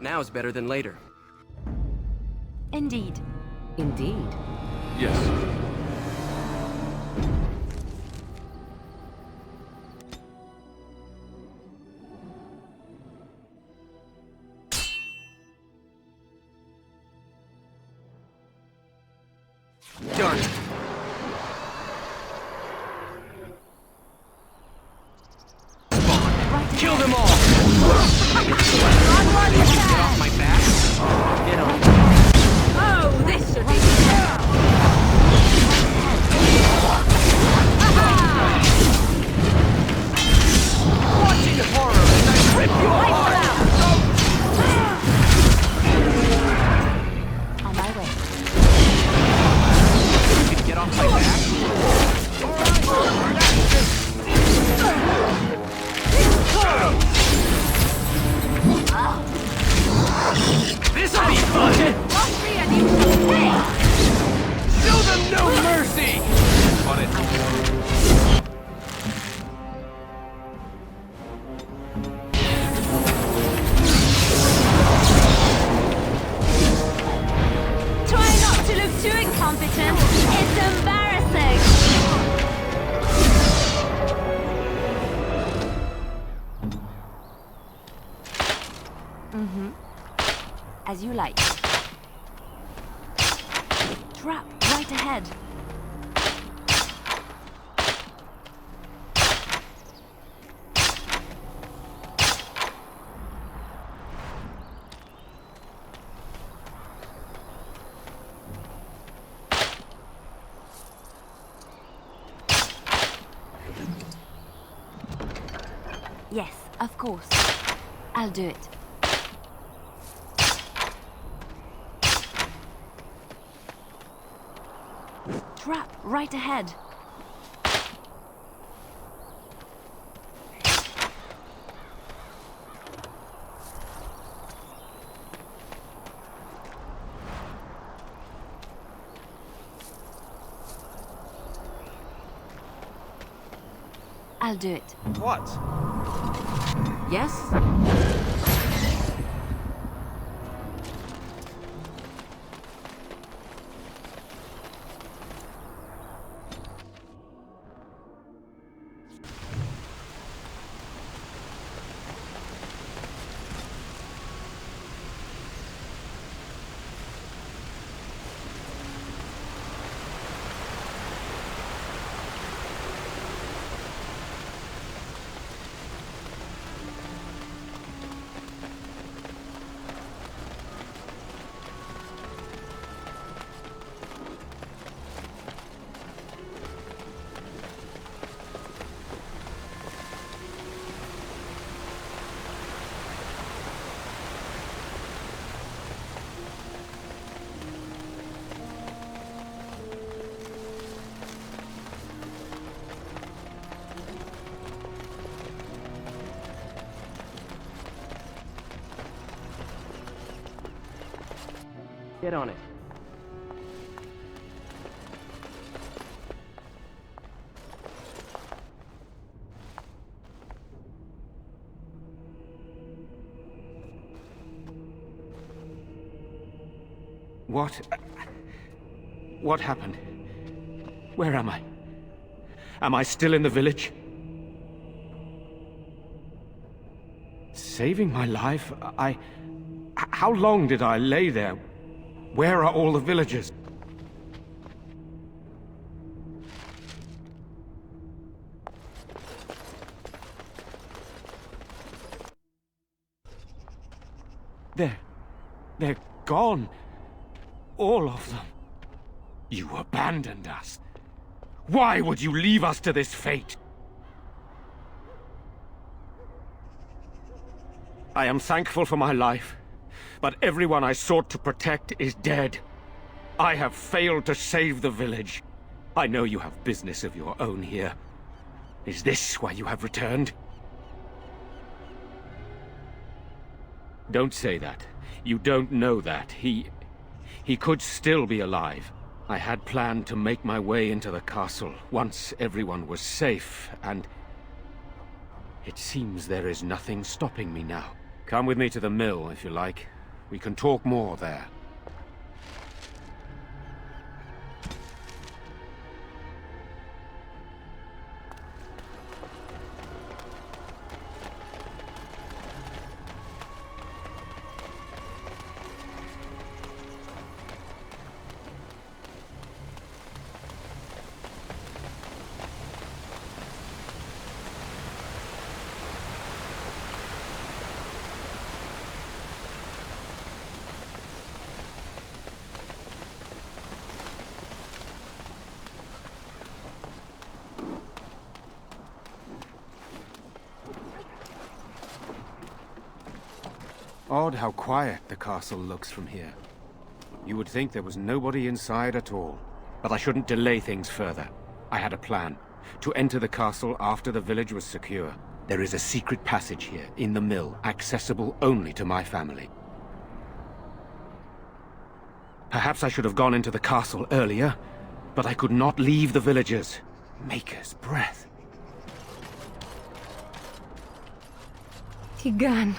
Now's better than later. Indeed. Indeed. Yes. Darn it. Kill them all! Get off my back! Get on. Oh, this should be Watching the horror as I rip you apart! on my way. You can get off my back? This'll be fun! Lost me and you shall pay! Show them no mercy! On it. Try not to look too incompetent. It's embarrassing. As you like. Trap right ahead. Yes, of course. I'll do it. Trap right ahead. I'll do it. What? Yes? Get on it. What happened? Where am I? Am I still in the village? Saving my life? How long did I lay there? Where are all the villagers? They're gone. All of them. You abandoned us. Why would you leave us to this fate? I am thankful for my life, but everyone I sought to protect is dead. I have failed to save the village. I know you have business of your own here. Is this why you have returned? Don't say that. You don't know that. He could still be alive. I had planned to make my way into the castle once everyone was safe, and it seems there is nothing stopping me now. Come with me to the mill, if you like. We can talk more there. Odd how quiet the castle looks from here. You would think there was nobody inside at all. But I shouldn't delay things further. I had a plan. To enter the castle after the village was secure. There is a secret passage here, in the mill, accessible only to my family. Perhaps I should have gone into the castle earlier, but I could not leave the villagers. Maker's breath. Teagan.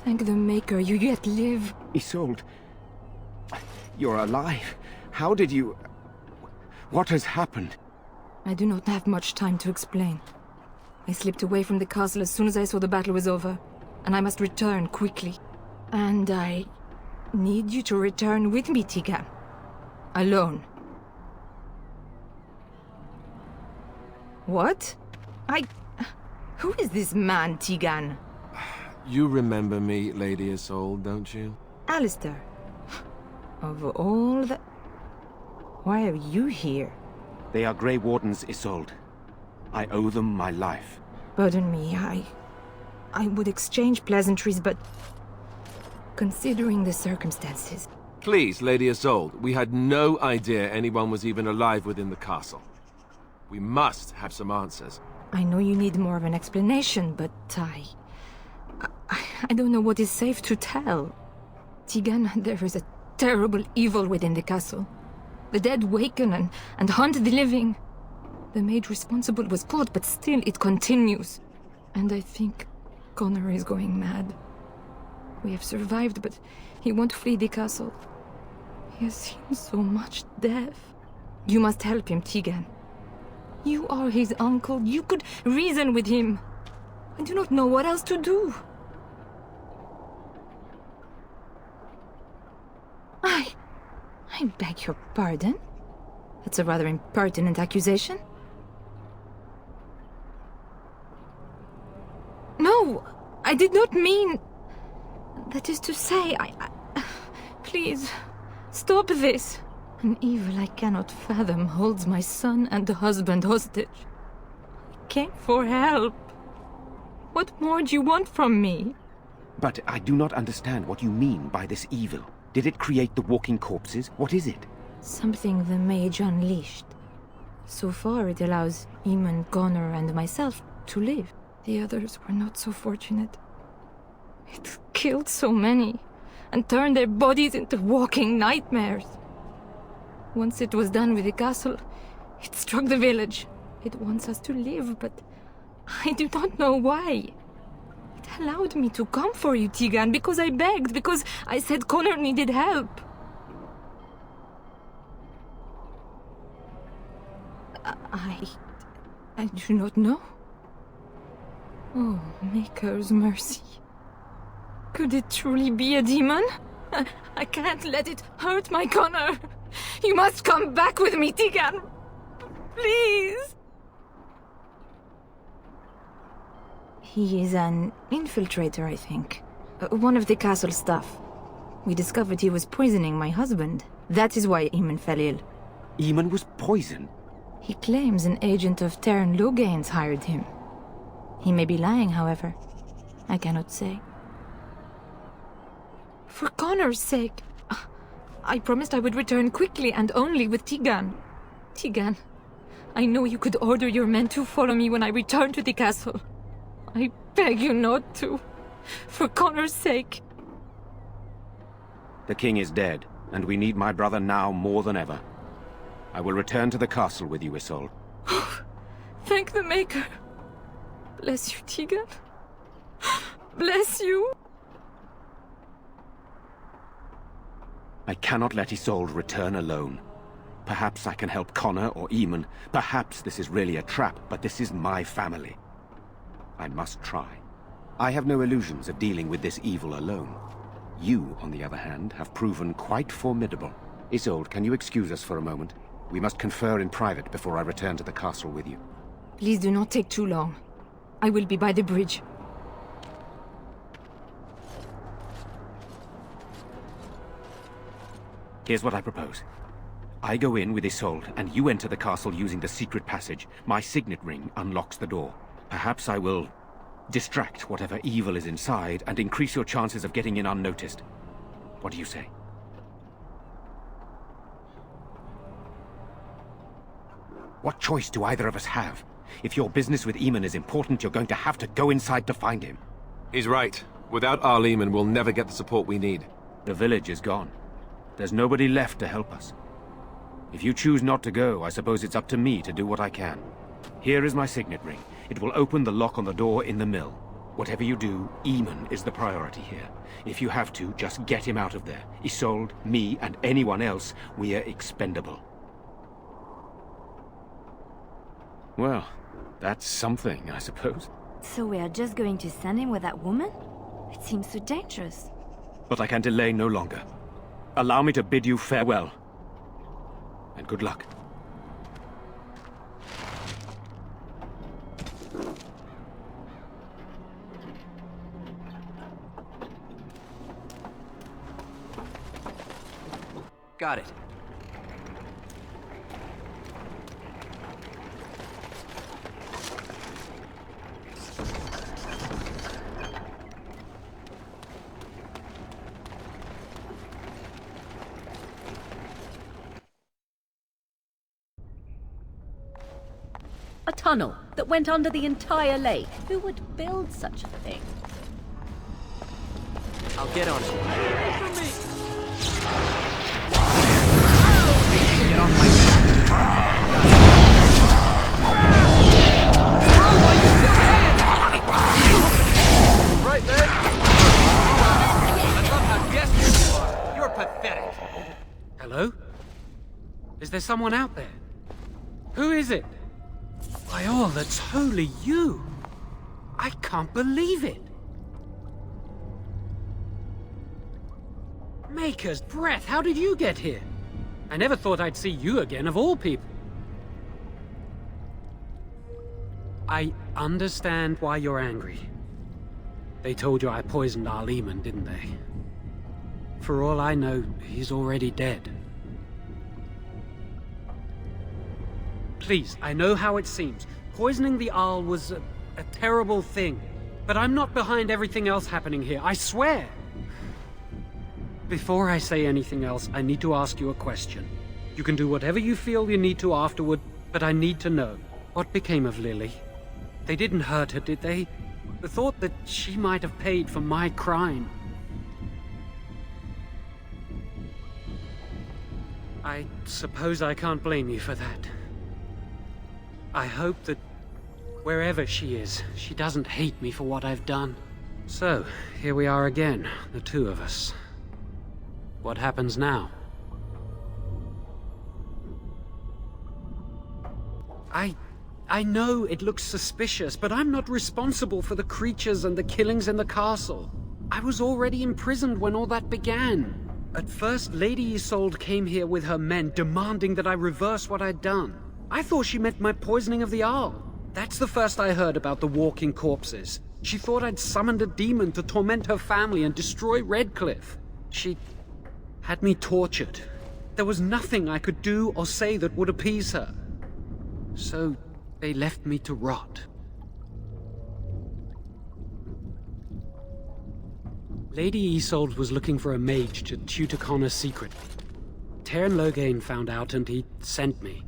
Thank the Maker, you yet live. Isolde, you're alive. How did you... What has happened? I do not have much time to explain. I slipped away from the castle as soon as I saw the battle was over, and I must return quickly. And I need you to return with me, Teagan. Alone. What? Who is this man, Teagan? You remember me, Lady Isolde, don't you? Alistair. Of all the... Why are you here? They are Grey Wardens, Isolde. I owe them my life. Pardon me, I would exchange pleasantries, but... Considering the circumstances... Please, Lady Isolde, we had no idea anyone was even alive within the castle. We must have some answers. I know you need more of an explanation, but I don't know what is safe to tell. Teagan, there is a terrible evil within the castle. The dead waken and hunt the living. The maid responsible was caught, but still it continues. And I think Connor is going mad. We have survived, but he won't flee the castle. He has seen so much death. You must help him, Teagan. You are his uncle. You could reason with him. I do not know what else to do. I beg your pardon? That's a rather impertinent accusation. No, I did not mean... That is to say, Please, stop this. An evil I cannot fathom holds my son and the husband hostage. I came for help. What more do you want from me? But I do not understand what you mean by this evil. Did it create the walking corpses? What is it? Something the mage unleashed. So far it allows Eamon, Connor and myself to live. The others were not so fortunate. It killed so many, and turned their bodies into walking nightmares. Once it was done with the castle, it struck the village. It wants us to live, but I do not know why. It allowed me to come for you, Teagan, because I begged, because I said Connor needed help. I do not know. Oh, Maker's mercy. Could it truly be a demon? I can't let it hurt my Connor. You must come back with me, Teagan. Please. He is an infiltrator, I think. One of the castle staff. We discovered he was poisoning my husband. That is why Eamon fell ill. Eamon was poisoned? He claims an agent of Terran Logain's hired him. He may be lying, however. I cannot say. For Connor's sake, I promised I would return quickly and only with Teagan. Teagan, I know you could order your men to follow me when I return to the castle. I beg you not to. For Connor's sake. The king is dead, and we need my brother now more than ever. I will return to the castle with you, Isolde. Thank the Maker. Bless you, Teagan. Bless you. I cannot let Isolde return alone. Perhaps I can help Connor or Eamon. Perhaps this is really a trap, but this is my family. I must try. I have no illusions of dealing with this evil alone. You, on the other hand, have proven quite formidable. Isolde, can you excuse us for a moment? We must confer in private before I return to the castle with you. Please do not take too long. I will be by the bridge. Here's what I propose. I go in with Isolde, and you enter the castle using the secret passage. My signet ring unlocks the door. Perhaps I will distract whatever evil is inside and increase your chances of getting in unnoticed. What do you say? What choice do either of us have? If your business with Eamon is important, you're going to have to go inside to find him. He's right. Without Arl Eamon, we'll never get the support we need. The village is gone. There's nobody left to help us. If you choose not to go, I suppose it's up to me to do what I can. Here is my signet ring. It will open the lock on the door in the mill. Whatever you do, Eamon is the priority here. If you have to, just get him out of there. Isolde, me, and anyone else, we're expendable. Well, that's something, I suppose. So we are just going to send him with that woman? It seems so dangerous. But I can delay no longer. Allow me to bid you farewell. And good luck. Got it. A tunnel that went under the entire lake. Who would build such a thing? I'll get on it. Get off my right there. I love how desperate you are. You're pathetic. Hello? Is there someone out there? Who is it? By all that's holy, you! I can't believe it! Maker's breath, how did you get here? I never thought I'd see you again, of all people. I understand why you're angry. They told you I poisoned Arl Eamon, didn't they? For all I know, he's already dead. Please, I know how it seems. Poisoning the Arl was a terrible thing. But I'm not behind everything else happening here, I swear! Before I say anything else, I need to ask you a question. You can do whatever you feel you need to afterward, but I need to know. What became of Lily? They didn't hurt her, did they? The thought that she might have paid for my crime. I suppose I can't blame you for that. I hope that wherever she is, she doesn't hate me for what I've done. So, here we are again, the two of us. What happens now? I know it looks suspicious, but I'm not responsible for the creatures and the killings in the castle. I was already imprisoned when all that began. At first, Lady Isolde came here with her men, demanding that I reverse what I'd done. I thought she meant my poisoning of the Arl. That's the first I heard about the walking corpses. She thought I'd summoned a demon to torment her family and destroy Redcliffe. She had me tortured. There was nothing I could do or say that would appease her. So they left me to rot. Lady Isolde was looking for a mage to tutor Connor's secret. Teyrn Loghain found out and he sent me.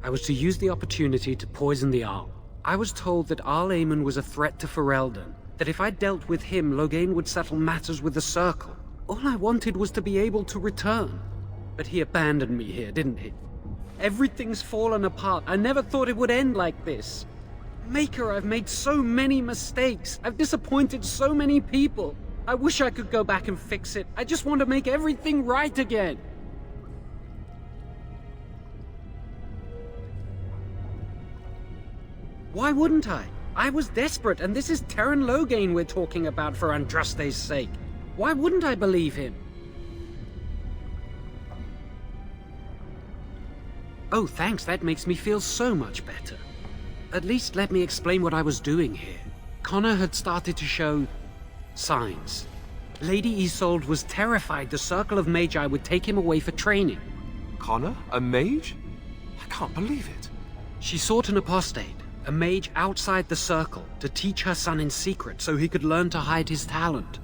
I was to use the opportunity to poison the Arl. I was told that Arl Eamon was a threat to Ferelden, that if I dealt with him, Loghain would settle matters with the Circle. All I wanted was to be able to return. But he abandoned me here, didn't he? Everything's fallen apart. I never thought it would end like this. Maker, I've made so many mistakes. I've disappointed so many people. I wish I could go back and fix it. I just want to make everything right again. Why wouldn't I? I was desperate, and this is Terran Loghain we're talking about for Andraste's sake. Why wouldn't I believe him? Oh, thanks, that makes me feel so much better. At least let me explain what I was doing here. Connor had started to show signs. Lady Isolde was terrified the Circle of Magi would take him away for training. Connor? A mage? I can't believe it. She sought an apostate, a mage outside the Circle, to teach her son in secret so he could learn to hide his talent.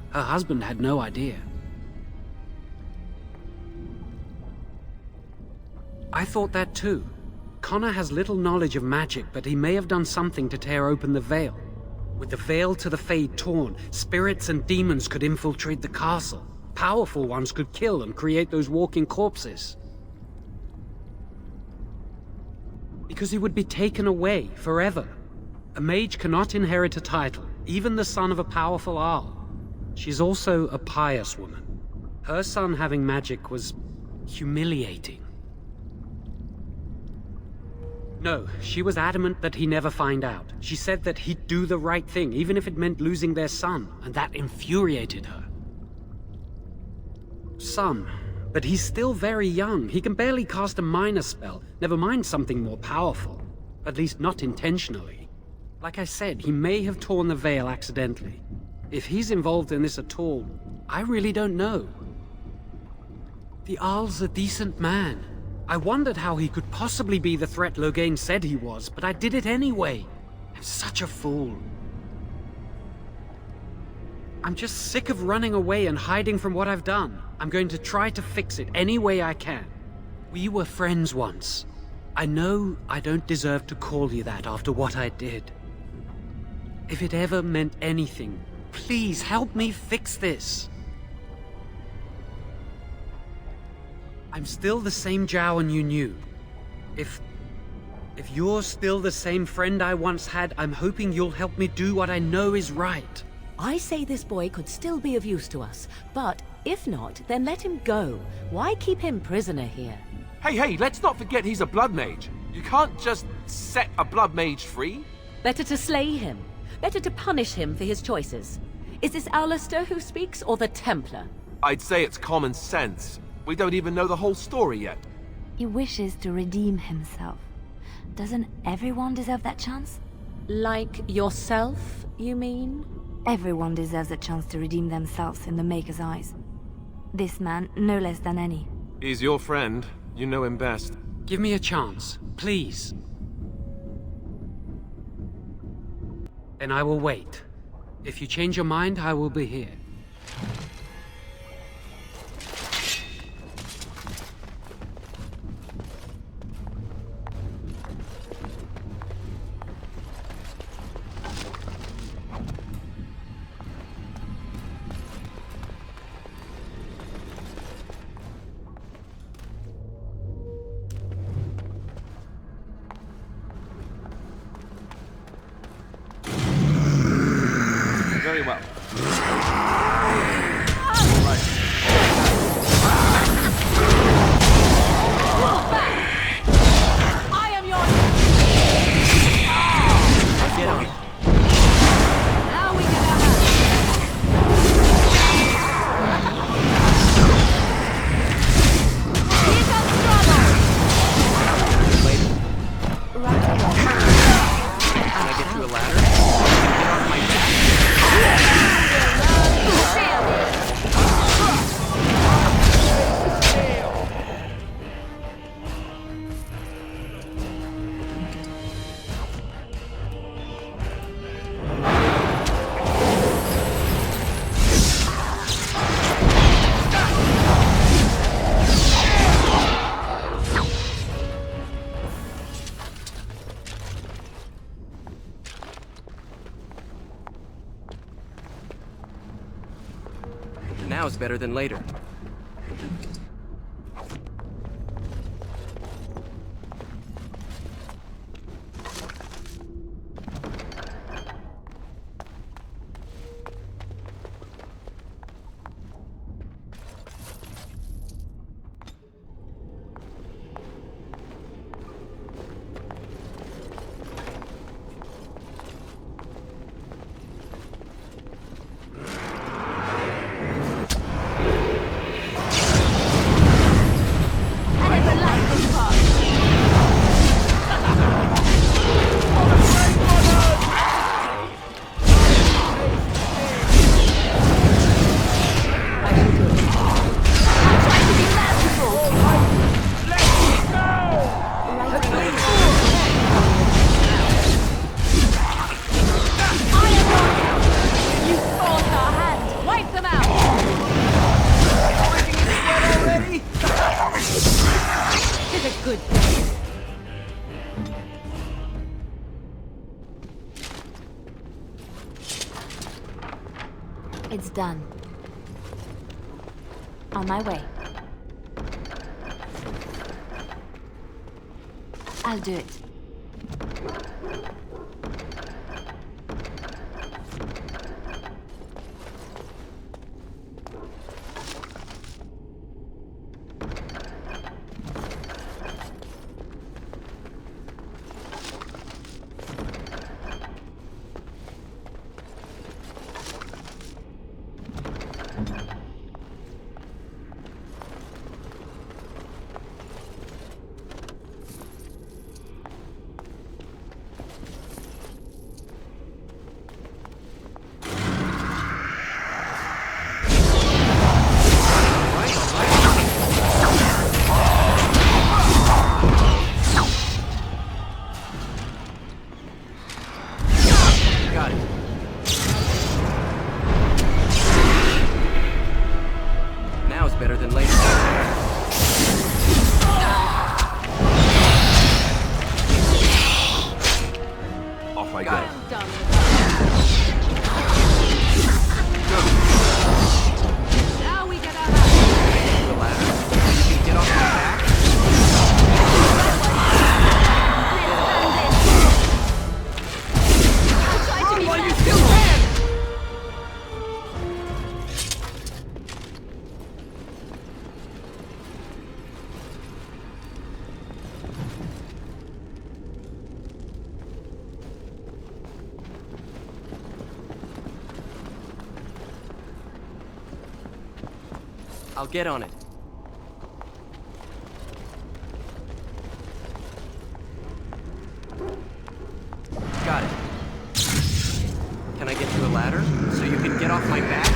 Her husband had no idea. I thought that too. Connor has little knowledge of magic, but he may have done something to tear open the veil. With the veil to the Fade torn, spirits and demons could infiltrate the castle. Powerful ones could kill and create those walking corpses. Because he would be taken away forever. A mage cannot inherit a title, even the son of a powerful ARL. She's also a pious woman. Her son having magic was humiliating. No, she was adamant that he never find out. She said that he'd do the right thing, even if it meant losing their son, and that infuriated her. Some, but he's still very young. He can barely cast a minor spell, never mind something more powerful. At least not intentionally. Like I said, he may have torn the veil accidentally. If he's involved in this at all, I really don't know. The Arl's a decent man. I wondered how he could possibly be the threat Loghain said he was, but I did it anyway. I'm such a fool. I'm just sick of running away and hiding from what I've done. I'm going to try to fix it any way I can. We were friends once. I know I don't deserve to call you that after what I did. If it ever meant anything, please help me fix this. I'm still the same Jowan you knew. If you're still the same friend I once had, I'm hoping you'll help me do what I know is right. I say this boy could still be of use to us, but if not, then let him go. Why keep him prisoner here? Hey, let's not forget he's a blood mage. You can't just set a blood mage free. Better to slay him. Better to punish him for his choices. Is this Alistair who speaks, or the Templar? I'd say it's common sense. We don't even know the whole story yet. He wishes to redeem himself. Doesn't everyone deserve that chance? Like yourself, you mean? Everyone deserves a chance to redeem themselves in the Maker's eyes. This man, no less than any. He's your friend. You know him best. Give me a chance, please. Then I will wait. If you change your mind, I will be here. Very well. I am yours. Get on. Now we can have Here comes trouble. Later. Right away. Can I get you a ladder? Get off my back. Now's better than later. It's done. On my way. I'll do it. I'll get on it. Got it. Can I get you a ladder so you can get off my back?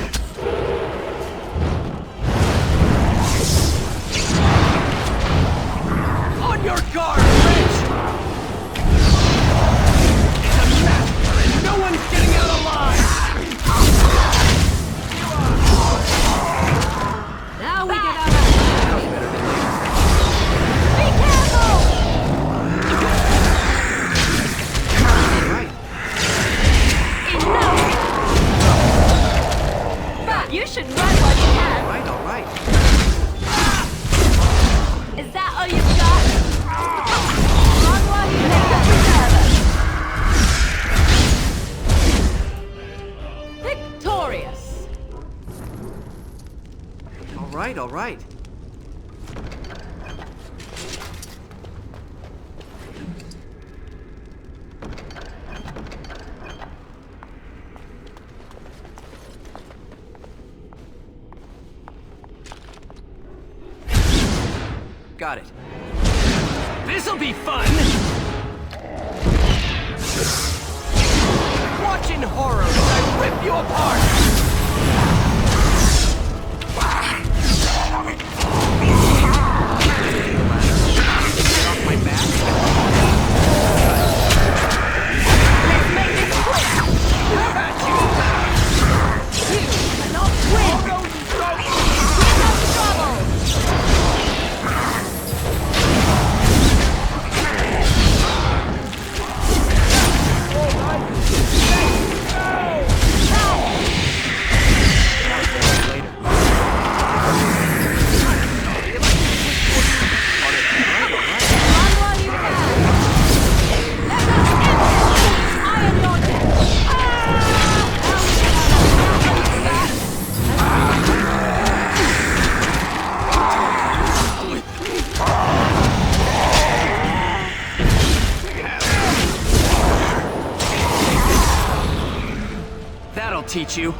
On your guard, Rich! It's a massacre and no one's getting out alive! Now we get out of Sounds better than later. Be careful! Right. Enough! But you should run while you can. All right. Is that all you've got? Run while you can. Victorious! All right. Got it. This'll be fun! Watch in horror as I rip you apart! Get off my back? Let's make this quick! How about you? You cannot win! Give us trouble! Run while you can! Let us end this! I am your death! That'll teach you.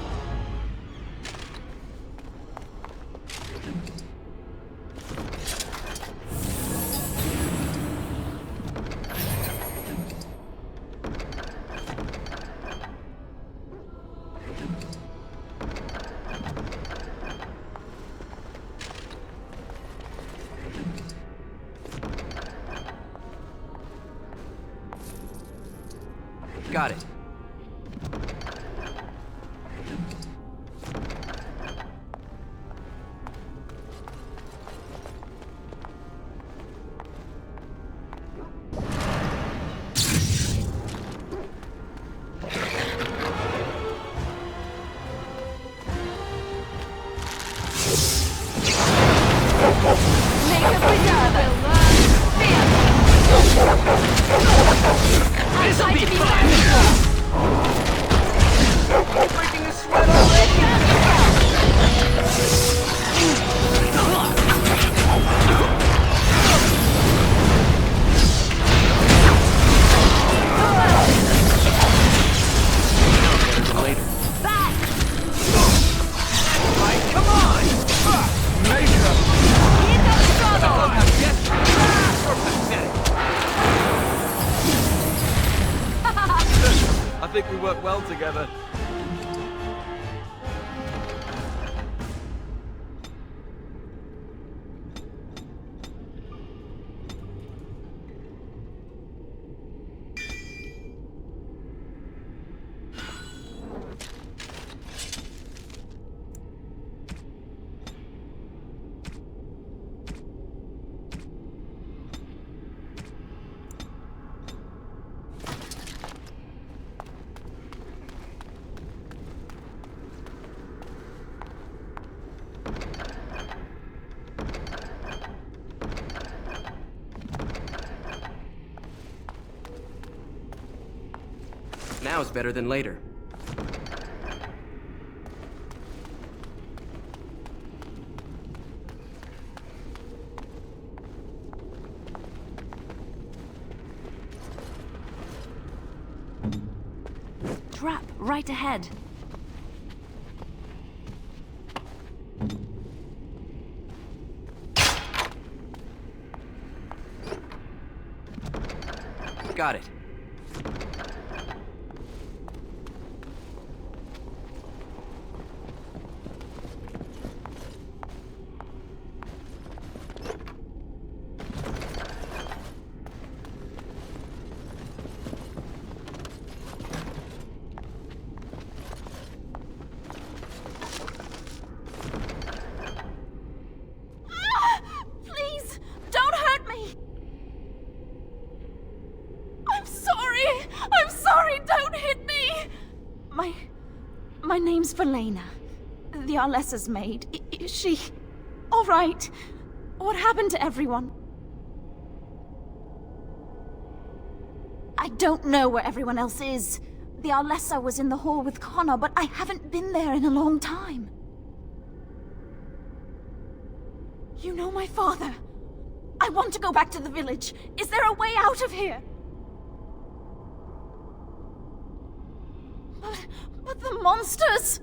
Got it. think we work well together. Now is better than later. Trap right ahead. Got it. Please, don't hurt me! I'm sorry, don't hit me! My name's Valena. The Arlessa's maid. Is she... alright? What happened to everyone? I don't know where everyone else is. The Arlessa was in the hall with Connor, but I haven't been there in a long time. You know my father. I want to go back to the village. Is there a way out of here? But the monsters...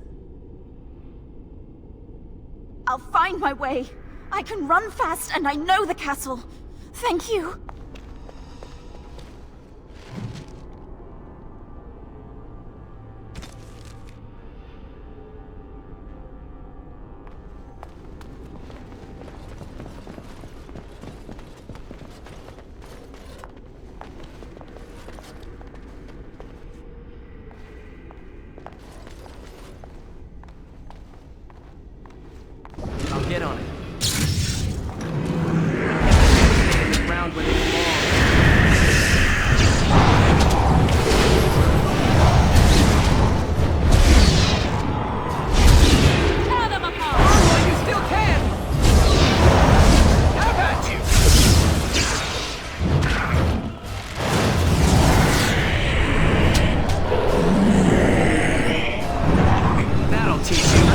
I'll find my way. I can run fast and I know the castle. Thank you. I'll get on it. Round when it belongs. Tear them apart! Well, you still can! How about you? That'll teach you.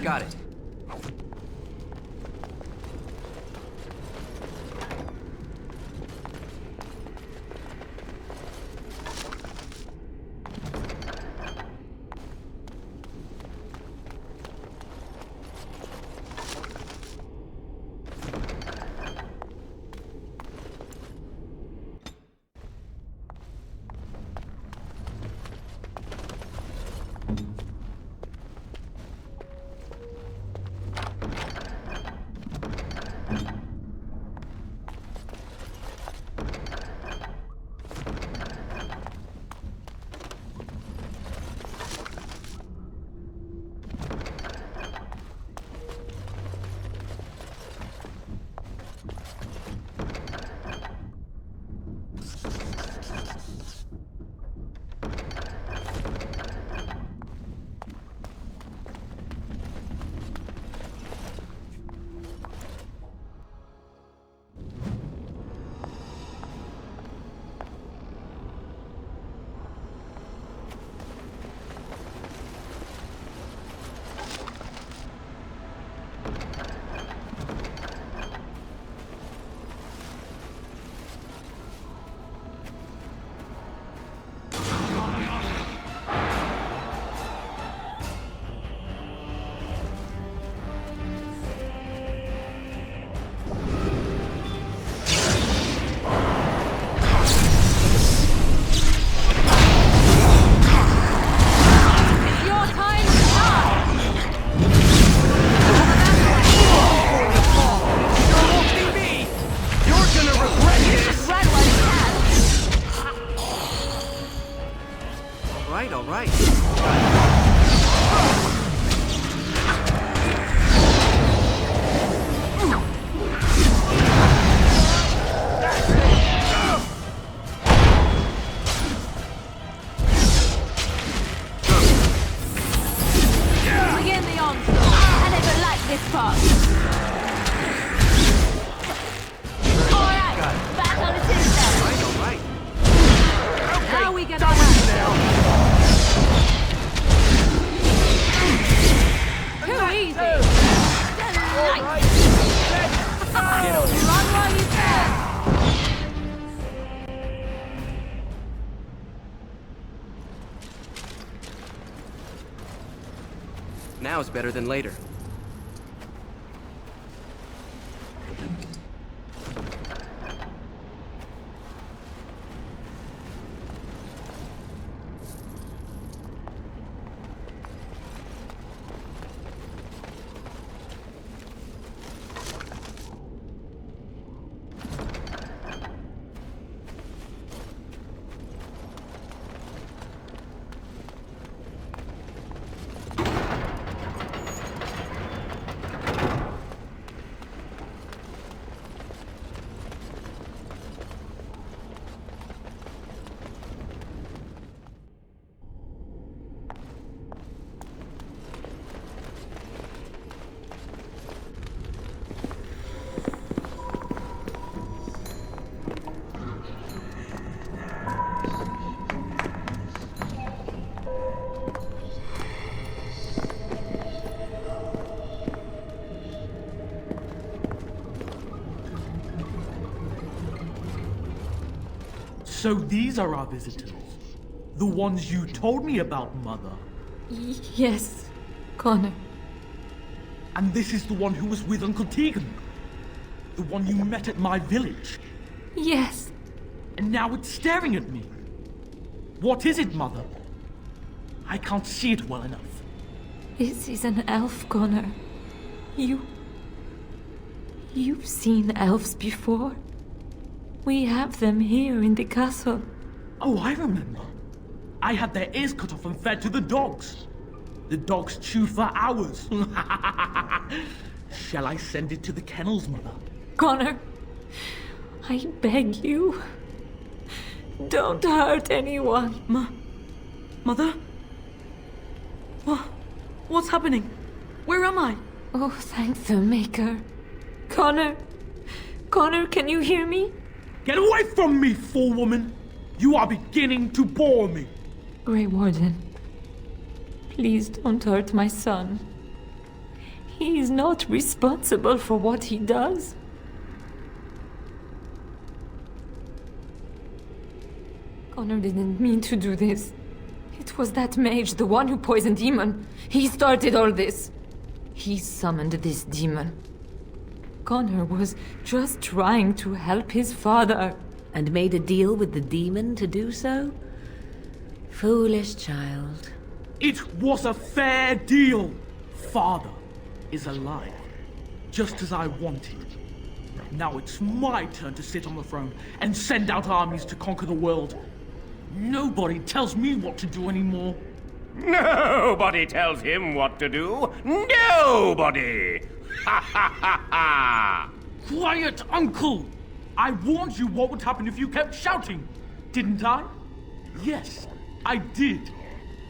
Got it. Now's better than later. So these are our visitors? The ones you told me about, Mother? Yes, Connor. And this is the one who was with Uncle Teagan? The one you met at my village? Yes. And now it's staring at me. What is it, Mother? I can't see it well enough. This is an elf, Connor. You've seen elves before? We have them here in the castle. Oh, I remember. I had their ears cut off and fed to the dogs. The dogs chewed for hours. Shall I send it to the kennels, Mother? Connor, I beg you. Don't hurt anyone. Mother? What's happening? Where am I? Oh, thank the Maker. Connor, can you hear me? Get away from me, fool woman! You are beginning to bore me. Grey Warden, please don't hurt my son. He is not responsible for what he does. Connor didn't mean to do this. It was that mage, the one who poisoned Demon. He started all this. He summoned this demon. Connor was just trying to help his father. And made a deal with the demon to do so? Foolish child. It was a fair deal. Father is alive, just as I wanted. Now it's my turn to sit on the throne and send out armies to conquer the world. Nobody tells me what to do anymore. Nobody tells him what to do. Nobody! Ha ha ha ha! Quiet, Uncle! I warned you what would happen if you kept shouting, didn't I? Yes, I did.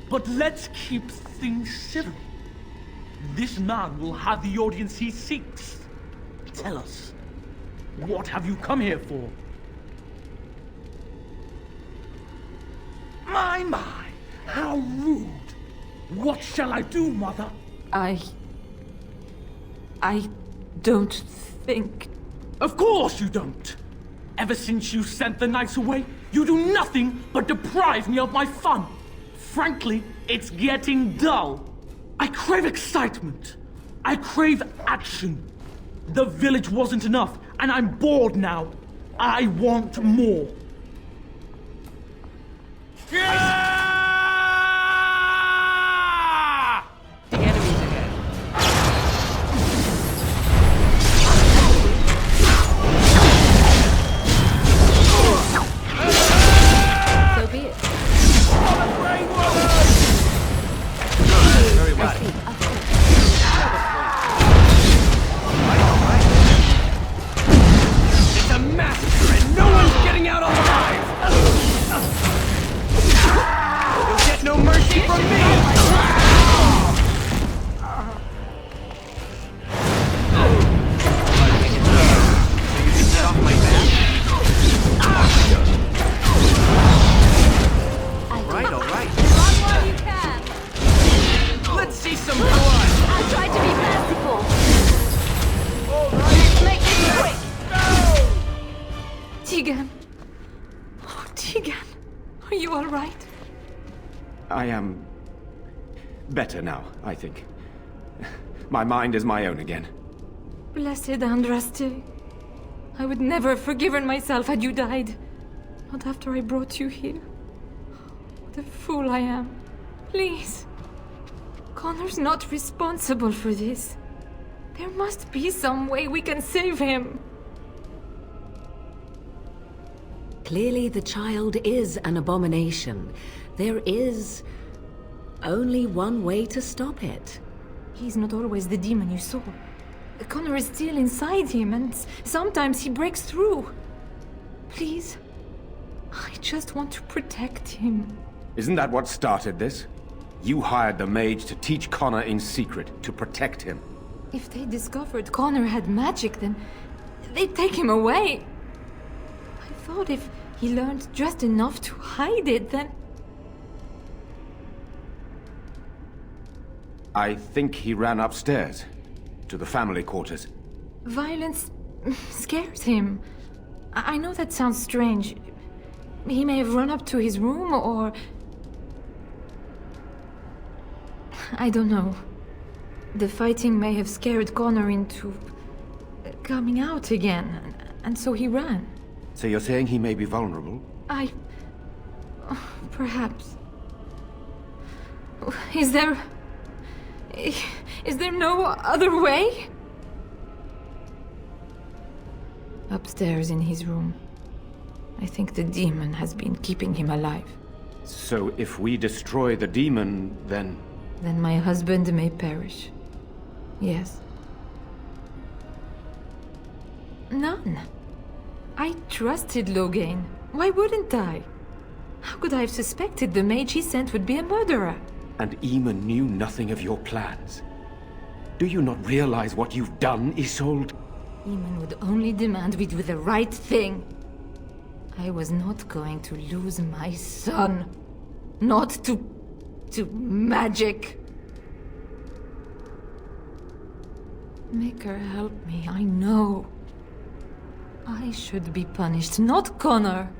But let's keep things civil. This man will have the audience he seeks. Tell us, what have you come here for? My, how rude. What shall I do, Mother? I don't think... Of course you don't! Ever since you sent the knights away, you do nothing but deprive me of my fun. Frankly, it's getting dull. I crave excitement. I crave action. The village wasn't enough, and I'm bored now. I want more. The enemy's ahead. So be it. Very well. It's a massacre and no one's getting out alive! You'll get no mercy from me! All right. Run while you can. Let's see some blood! I'll try to be merciful. Let's make this quick. Teagan. Oh, Teagan. Are you all right? I am better now, I think. My mind is my own again. Blessed Andraste. I would never have forgiven myself had you died. Not after I brought you here. What a fool I am. Please. Connor's not responsible for this. There must be some way we can save him. Clearly the child is an abomination. There is only one way to stop it. He's not always the demon you saw. Connor is still inside him, and sometimes he breaks through. Please, I just want to protect him. Isn't that what started this? You hired the mage to teach Connor in secret, to protect him. If they discovered Connor had magic, then they'd take him away. I thought if he learned just enough to hide it, then... I think he ran upstairs, to the family quarters. Violence scares him. I know that sounds strange. He may have run up to his room, or... I don't know. The fighting may have scared Connor into... coming out again, and so he ran. So you're saying he may be vulnerable? Perhaps. Is there no other way? Upstairs in his room. I think the demon has been keeping him alive. So if we destroy the demon, then... Then my husband may perish. Yes. None. I trusted Logain. Why wouldn't I? How could I have suspected the mage he sent would be a murderer? And Eamon knew nothing of your plans. Do you not realize what you've done, Isolde? Eamon would only demand we do the right thing. I was not going to lose my son. Not to magic. Make her help me, I know. I should be punished, not Connor.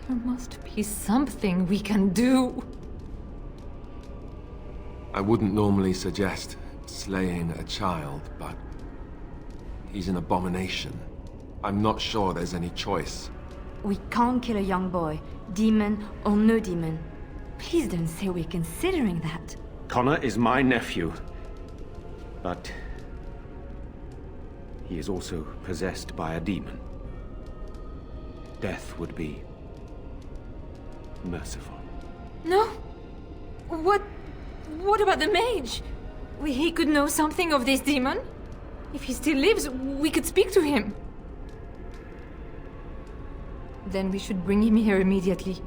There must be something we can do. I wouldn't normally suggest slaying a child, but he's an abomination. I'm not sure there's any choice. We can't kill a young boy, demon or no demon. Please don't say we're considering that. Connor is my nephew. But... he is also possessed by a demon. Death would be... merciful. No? What about the mage? He could know something of this demon. If he still lives, we could speak to him. Then we should bring him here immediately.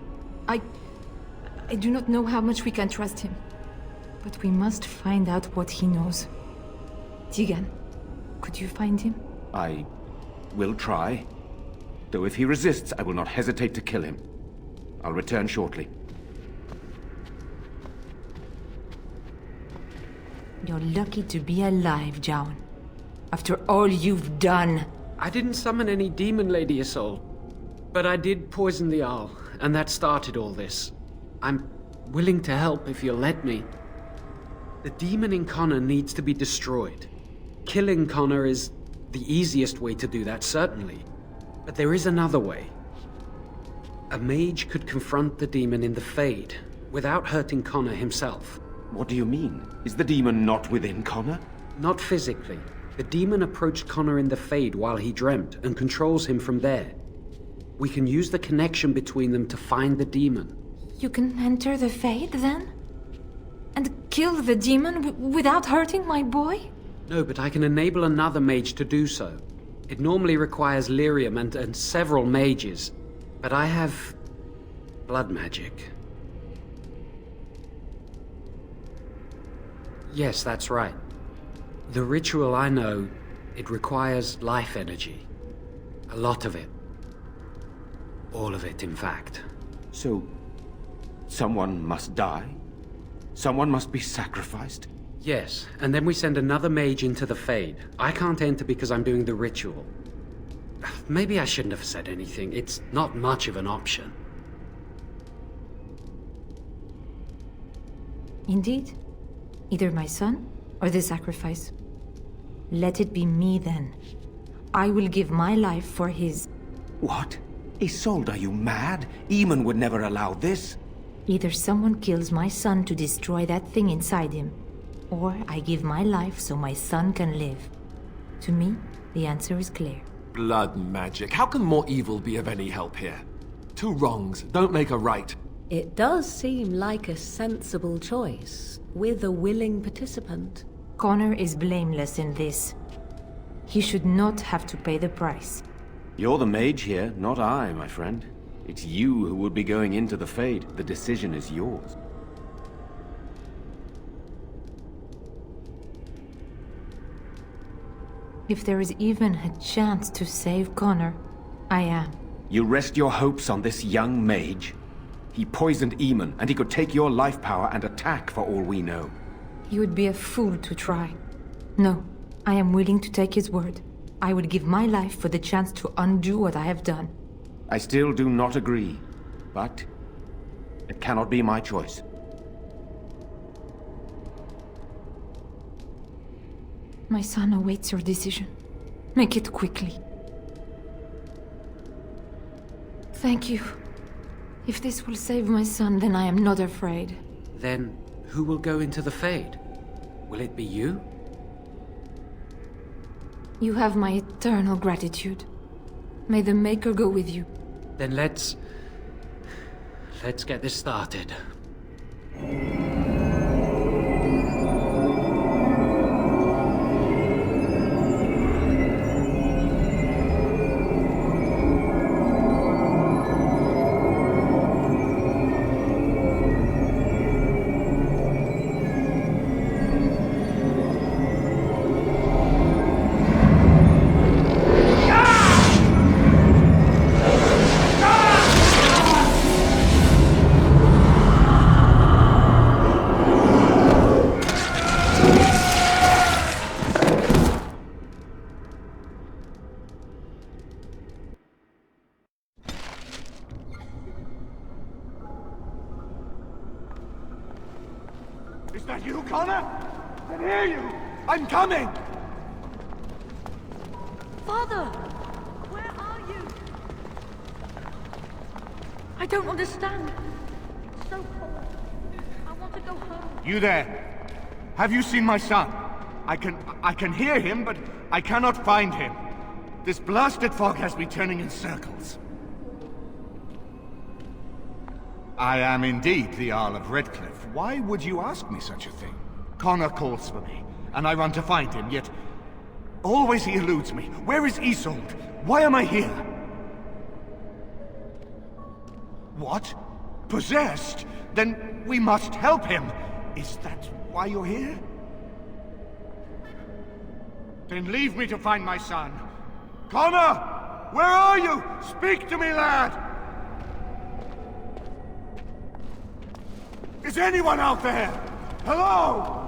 I do not know how much we can trust him. But we must find out what he knows. Teagan, could you find him? I will try. Though if he resists, I will not hesitate to kill him. I'll return shortly. You're lucky to be alive, Jowan. After all you've done. I didn't summon any demon, Lady Isolde. But I did poison the Arl, and that started all this. I'm willing to help if you'll let me. The demon in Connor needs to be destroyed. Killing Connor is the easiest way to do that, certainly. But there is another way. A mage could confront the demon in the Fade, without hurting Connor himself. What do you mean? Is the demon not within Connor? Not physically. The demon approached Connor in the Fade while he dreamt, and controls him from there. We can use the connection between them to find the demon. You can enter the Fade, then? And kill the demon without hurting my boy? No, but I can enable another mage to do so. It normally requires lyrium and several mages. But I have... blood magic. Yes, that's right. The ritual I know, it requires life energy. A lot of it. All of it, in fact. So, someone must die? Someone must be sacrificed? Yes, and then we send another mage into the Fade. I can't enter because I'm doing the ritual. Maybe I shouldn't have said anything. It's not much of an option. Indeed. Either my son or the sacrifice. Let it be me then. I will give my life for his. What? Isolde, are you mad? Eamon would never allow this. Either someone kills my son to destroy that thing inside him, or I give my life so my son can live. To me, the answer is clear. Blood magic. How can more evil be of any help here? Two wrongs don't make a right. It does seem like a sensible choice, with a willing participant. Connor is blameless in this. He should not have to pay the price. You're the mage here, not I, my friend. It's you who would be going into the Fade. The decision is yours. If there is even a chance to save Connor, I am. You rest your hopes on this young mage? He poisoned Eamon, and he could take your life power and attack for all we know. He would be a fool to try. No, I am willing to take his word. I would give my life for the chance to undo what I have done. I still do not agree, but it cannot be my choice. My son awaits your decision. Make it quickly. Thank you. If this will save my son, then I am not afraid. Then who will go into the Fade? Will it be you? You have my eternal gratitude. May the Maker go with you. Then let's get this started. Is that you, Connor? I can hear you! I'm coming! Father! Where are you? I don't understand. It's so cold. I want to go home. You there? Have you seen my son? I can hear him, but I cannot find him. This blasted fog has me turning in circles. I am indeed the Arl of Redcliffe. Why would you ask me such a thing? Connor calls for me, and I run to find him, yet always he eludes me. Where is Isolde? Why am I here? What? Possessed? Then we must help him. Is that why you're here? Then leave me to find my son. Connor! Where are you? Speak to me, lad! Is anyone out there? Hello?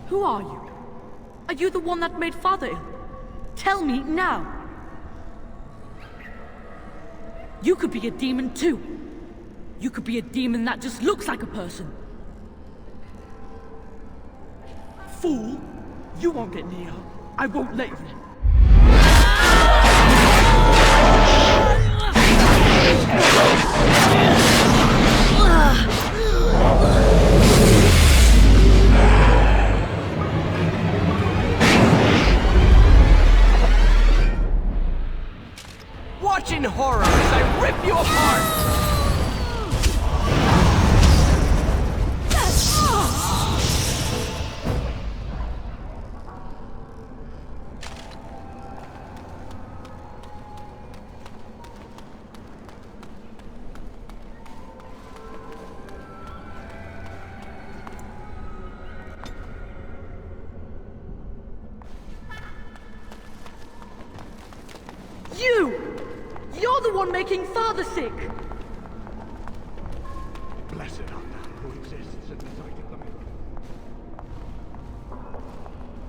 Who are you? Are you the one that made Father ill? Tell me now! You could be a demon too. You could be a demon that just looks like a person. Fool! You won't get near her. I won't let you. Watch in horror as I rip you apart! You're the one making Father sick! Blessed art thou who exists in the sight of the Maker.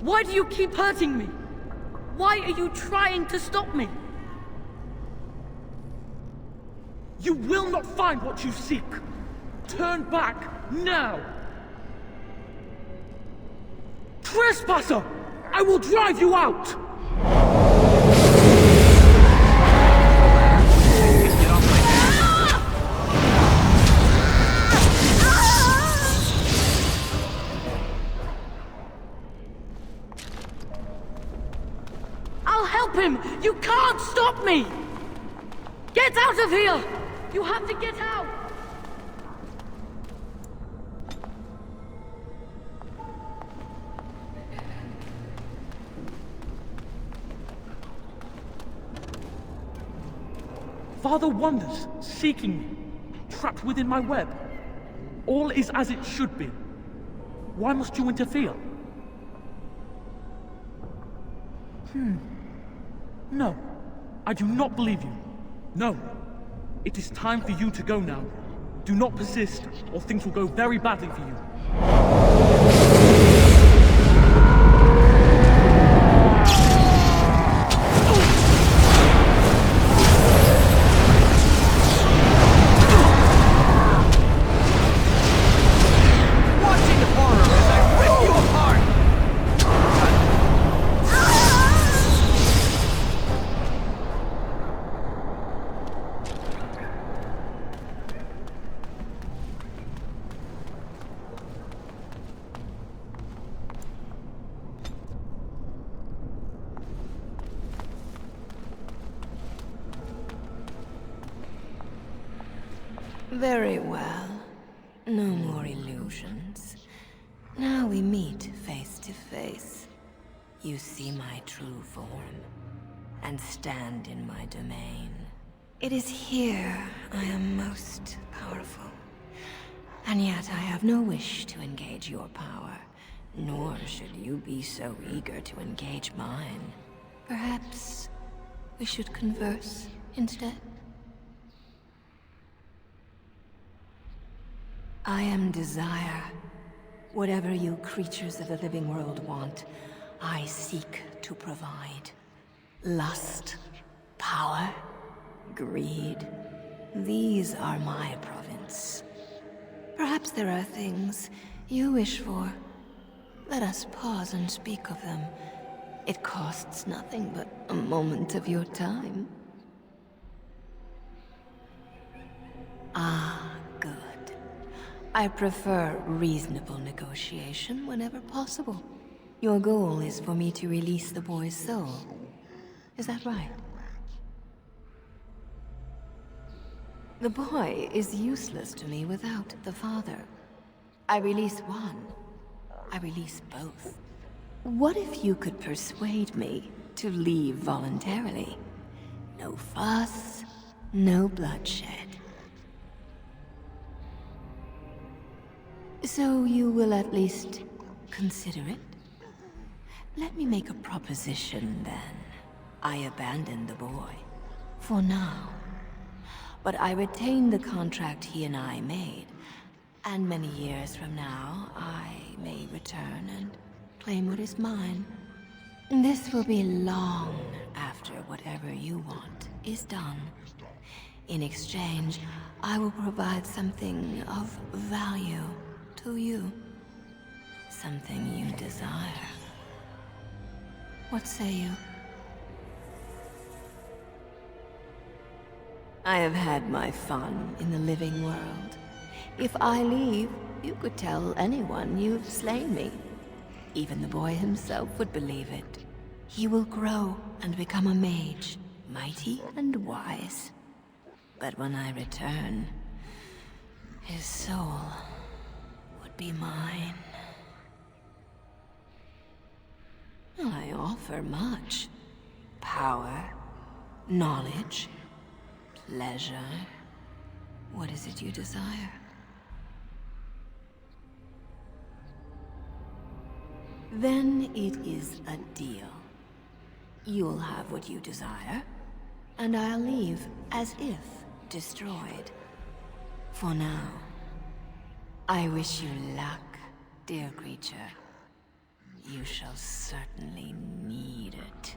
Why do you keep hurting me? Why are you trying to stop me? You will not find what you seek. Turn back, now! Trespasser! I will drive you out! Get off my back. I'll help him! You can't stop me! Get out of here! You have to get out! Father wanders, seeking me, trapped within my web. All is as it should be. Why must you interfere? No, I do not believe you. No. It is time for you to go now. Do not persist, or things will go very badly for you. Watching horror as I rip you apart! Very well. No more illusions. Now we meet face to face. You see my true form, and stand in my domain. It is here I am most powerful. And yet I have no wish to engage your power, nor should you be so eager to engage mine. Perhaps we should converse instead? I am desire. Whatever you creatures of the living world want, I seek to provide. Lust, power, greed. These are my province. Perhaps there are things you wish for. Let us pause and speak of them. It costs nothing but a moment of your time. Ah, good. I prefer reasonable negotiation whenever possible. Your goal is for me to release the boy's soul. Is that right? The boy is useless to me without the father. I release one. I release both. What if you could persuade me to leave voluntarily? No fuss, no bloodshed. So you will at least consider it? Let me make a proposition then. I abandon the boy. For now. But I retain the contract he and I made. And many years from now, I may return and claim what is mine. This will be long after whatever you want is done. In exchange, I will provide something of value to you. Something you desire. What say you? I have had my fun in the living world. If I leave, you could tell anyone you've slain me. Even the boy himself would believe it. He will grow and become a mage, mighty and wise. But when I return, his soul would be mine. I offer much. Power, knowledge, pleasure. What is it you desire? Then it is a deal. You'll have what you desire, and I'll leave as if destroyed. For now, I wish you luck, dear creature. You shall certainly need it.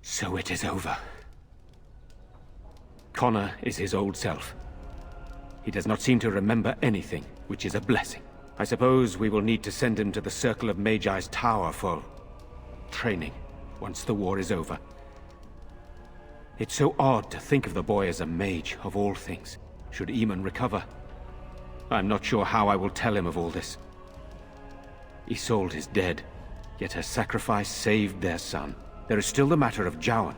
So it is over. Connor is his old self. He does not seem to remember anything, which is a blessing. I suppose we will need to send him to the Circle of Magi's tower for training, once the war is over. It's so odd to think of the boy as a mage, of all things, should Eamon recover. I'm not sure how I will tell him of all this. Isolde is dead, yet her sacrifice saved their son. There is still the matter of Jowan.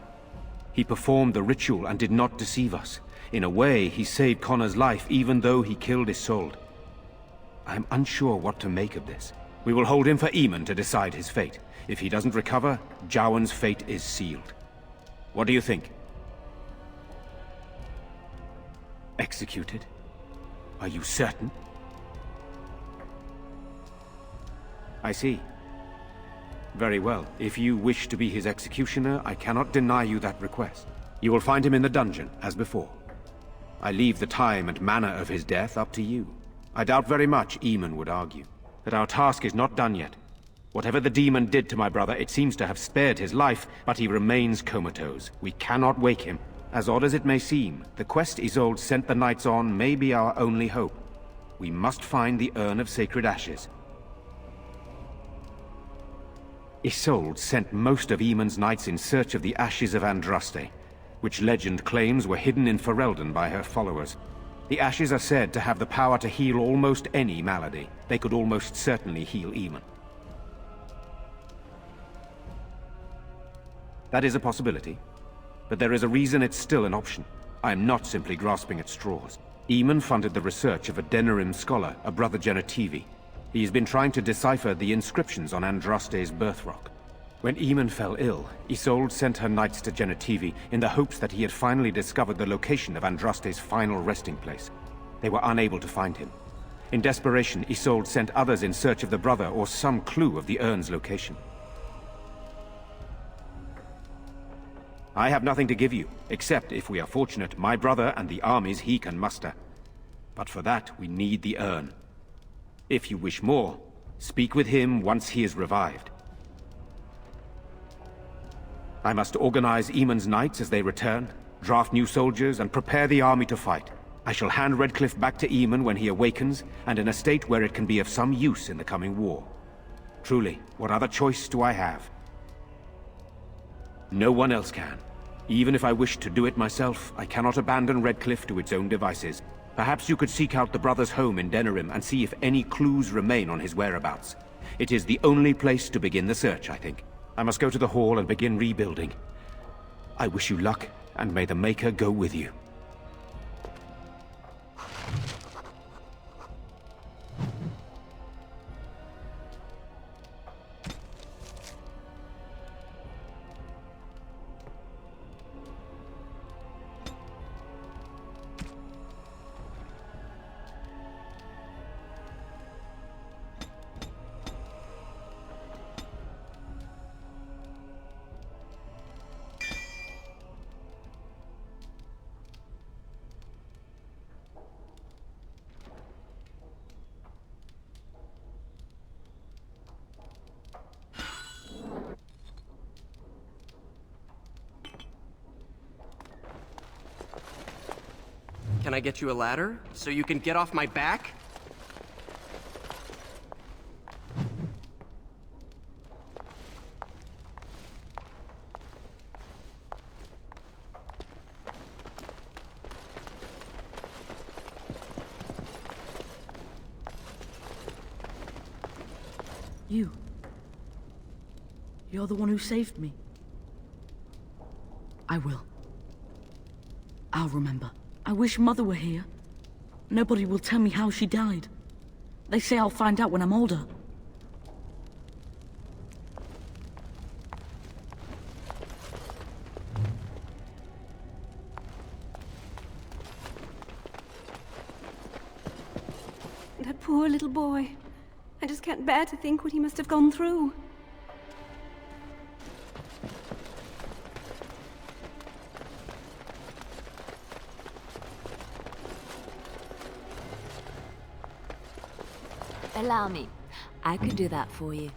He performed the ritual and did not deceive us. In a way, he saved Connor's life even though he killed Isolde. I am unsure what to make of this. We will hold him for Eamon to decide his fate. If he doesn't recover, Jowan's fate is sealed. What do you think? Executed? Are you certain? I see. Very well. If you wish to be his executioner, I cannot deny you that request. You will find him in the dungeon, as before. I leave the time and manner of his death up to you. I doubt very much Eamon would argue that our task is not done yet. Whatever the demon did to my brother, it seems to have spared his life, but he remains comatose. We cannot wake him. As odd as it may seem, the quest Isolde sent the knights on may be our only hope. We must find the Urn of Sacred Ashes. Isolde sent most of Eamon's knights in search of the ashes of Andraste, which legend claims were hidden in Ferelden by her followers. The ashes are said to have the power to heal almost any malady. They could almost certainly heal Eamon. That is a possibility, but there is a reason it's still an option. I am not simply grasping at straws. Eamon funded the research of a Denerim scholar, a brother Genetivi. He has been trying to decipher the inscriptions on Andraste's birth rock. When Eamon fell ill, Isolde sent her knights to Genetivi in the hopes that he had finally discovered the location of Andraste's final resting place. They were unable to find him. In desperation, Isolde sent others in search of the brother or some clue of the urn's location. I have nothing to give you, except, if we are fortunate, my brother and the armies he can muster. But for that, we need the urn. If you wish more, speak with him once he is revived. I must organize Eamon's knights as they return, draft new soldiers, and prepare the army to fight. I shall hand Redcliffe back to Eamon when he awakens, and in a state where it can be of some use in the coming war. Truly, what other choice do I have? No one else can. Even if I wished to do it myself, I cannot abandon Redcliffe to its own devices. Perhaps you could seek out the brother's home in Denerim and see if any clues remain on his whereabouts. It is the only place to begin the search, I think. I must go to the hall and begin rebuilding. I wish you luck, and may the Maker go with you. Can I get you a ladder so you can get off my back? You're the one who saved me. I will. I'll remember. I wish Mother were here. Nobody will tell me how she died. They say I'll find out when I'm older. That poor little boy. I just can't bear to think what he must have gone through. Allow me. I could do that for you.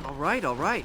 All right, all right.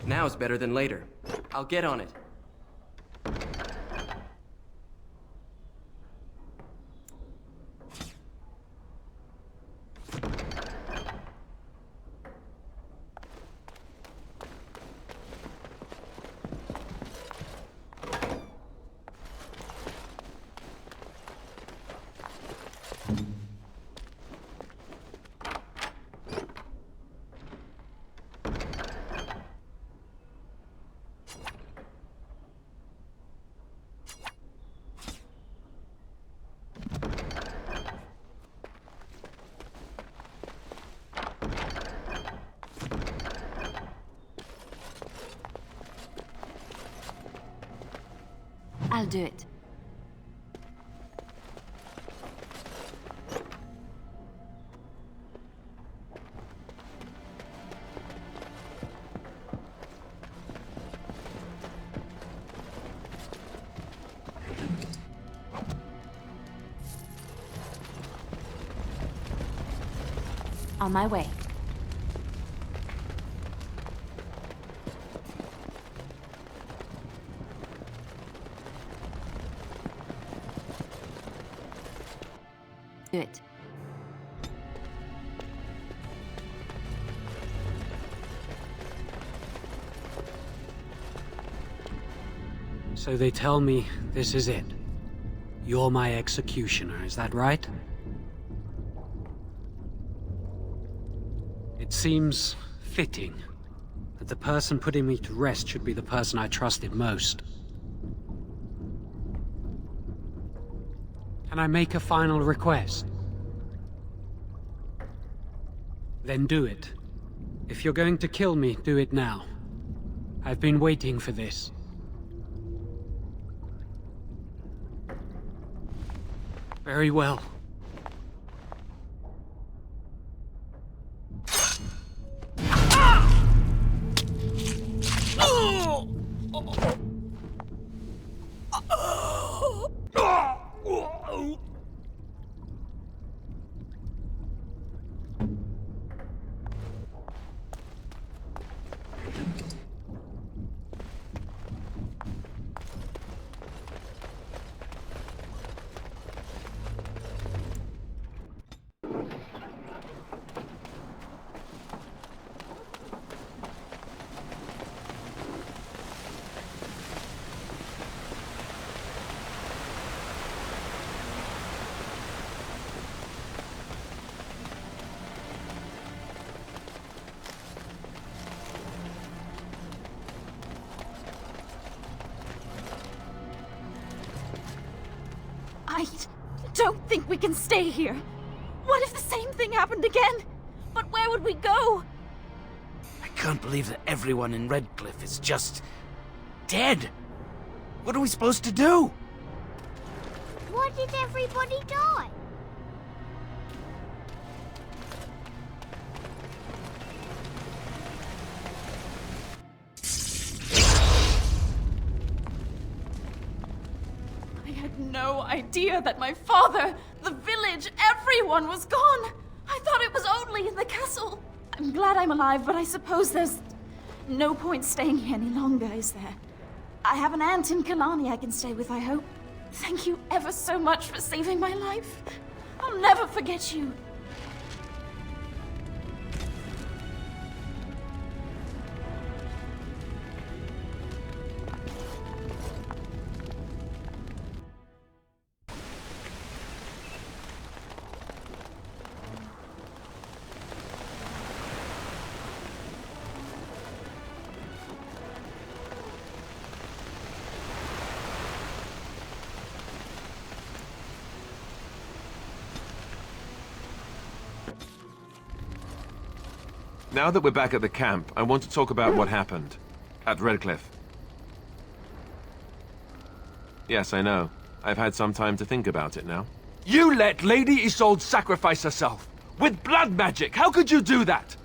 Now's better than later. I'll get on it. I'll do it. On my way. Do it. So they tell me this is it. You're my executioner, is that right? It seems fitting that the person putting me to rest should be the person I trusted most. Can I make a final request? Then do it. If you're going to kill me, do it now. I've been waiting for this. Very well. I don't think we can stay here. What if the same thing happened again? But where would we go? I can't believe that everyone in Redcliffe is just... dead. What are we supposed to do? Why did everybody die? I had no idea that my father, the village, everyone was gone. I thought it was only in the castle. I'm glad I'm alive, but I suppose there's no point staying here any longer, is there? I have an aunt in Kalani I can stay with, I hope. Thank you ever so much for saving my life. I'll never forget you. Now that we're back at the camp, I want to talk about what happened at Redcliffe. Yes, I know. I've had some time to think about it now. You let Lady Isolde sacrifice herself! With blood magic! How could you do that?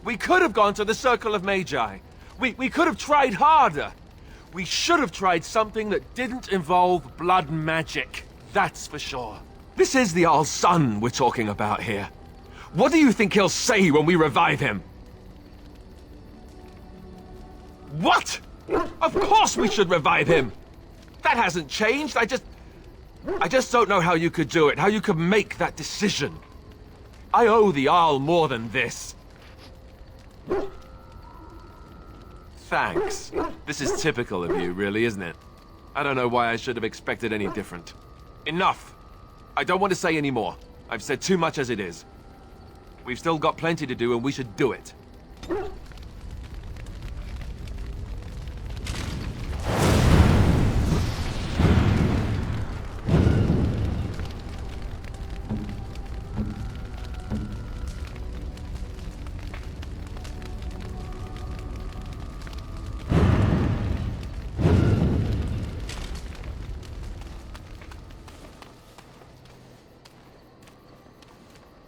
We could have gone to the Circle of Magi. We could have tried harder. We should have tried something that didn't involve blood magic. That's for sure. This is the Arl's son we're talking about here. What do you think he'll say when we revive him? What? Of course we should revive him! That hasn't changed, I just don't know how you could do it, how you could make that decision. I owe the Arl more than this. Thanks. This is typical of you, really, isn't it? I don't know why I should have expected any different. Enough! I don't want to say any more. I've said too much as it is. We've still got plenty to do and we should do it.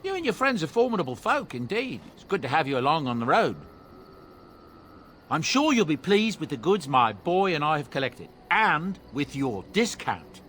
You and your friends are formidable folk, indeed. It's good to have you along on the road. I'm sure you'll be pleased with the goods my boy and I have collected, and with your discount.